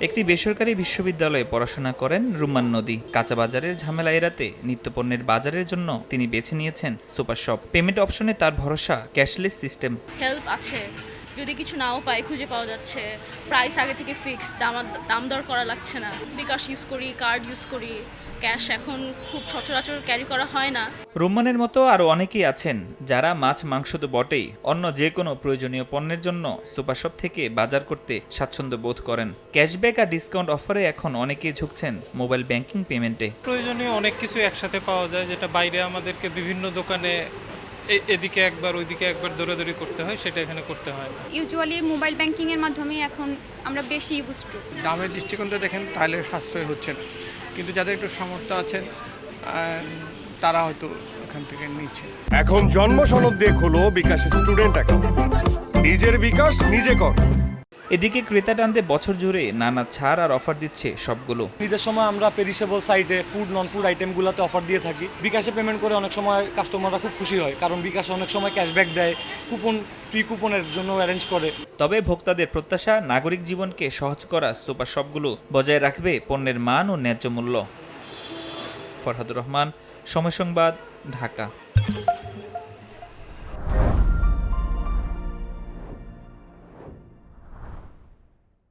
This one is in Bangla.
একটি বেসরকারি বিশ্ববিদ্যালয়ে পড়াশোনা করেন রুম্মান নদী। কাঁচা বাজারের ঝামেলা এড়াতে নিত্যপণ্যের বাজারের জন্য তিনি বেছে নিয়েছেন সুপার শপ। পেমেন্ট অপশনে তার ভরসা ক্যাশলেস সিস্টেম। হেল্প আছে, যদি কিছু নাও পাই খুঁজে পাওয়া যাচ্ছে। প্রাইস আগে থেকে ফিক্স, দাম দর করা লাগছে না। বিকাশ ইউজ করি, কার্ড ইউজ করি, ক্যাশ এখন খুব সচরাচর ক্যারি করা হয় না। রুম্মানের মতো আরও অনেকেই আছেন যারা মাছ মাংস তো বটেই, অন্য যে কোনো প্রয়োজনীয় পণ্যের জন্য সুপার শপ থেকে বাজার করতে স্বাচ্ছন্দ্য বোধ করেন। ক্যাশব্যাক আর ডিসকাউন্ট অফারে এখন অনেকেই ঝুঁকছেন মোবাইল ব্যাংকিং পেমেন্টে। প্রয়োজনীয় অনেক কিছু একসাথে পাওয়া যায়, যেটা বাইরে আমাদেরকে বিভিন্ন দোকানে এদিকে একবার ওইদিকে একবার দৌড়াদৌড়ি করতে হয়, সেটা এখানে করতে হয় না। ইউজুয়ালি মোবাইল ব্যাংকিংয়ের মাধ্যমে এখন আমরা বেশি ইউজ টু। দামের দৃষ্টিকোণ থেকে দেখেন তাহলে সাশ্রয় হচ্ছে না, কিন্তু যাদের একটু সামর্থ্য আছেন তারা হয়তো এখান থেকে নিচ্ছে। এখন জন্ম সনদ দিয়ে খোলো বিকাশ স্টুডেন্ট অ্যাকাউন্ট, নিজের বিকাশ নিজে কর। এদিকে ক্রেতা টানতে বছর জুড়ে নানা ছাড় আর অফার দিচ্ছে সবগুলো। ঈদের সময় আমরা পেরিশেবল সাইডে ফুড নন ফুড আইটেমগুলোতে অফার দিয়ে থাকি। বিকাশে পেমেন্ট করে অনেক সময় কাস্টমাররা খুব খুশি হয়, কারণ বিকাশে অনেক সময় ক্যাশব্যাক দেয়, কুপন ফ্রি কুপনের জন্য অ্যারেঞ্জ করে। তবে ভোক্তাদের প্রত্যাশা নাগরিক জীবনকে সহজ করা সুপার শপগুলো বজায় রাখবে পণ্যের মান ও ন্যায্য মূল্য। ফরহাদুর রহমান, সময় সংবাদ, ঢাকা।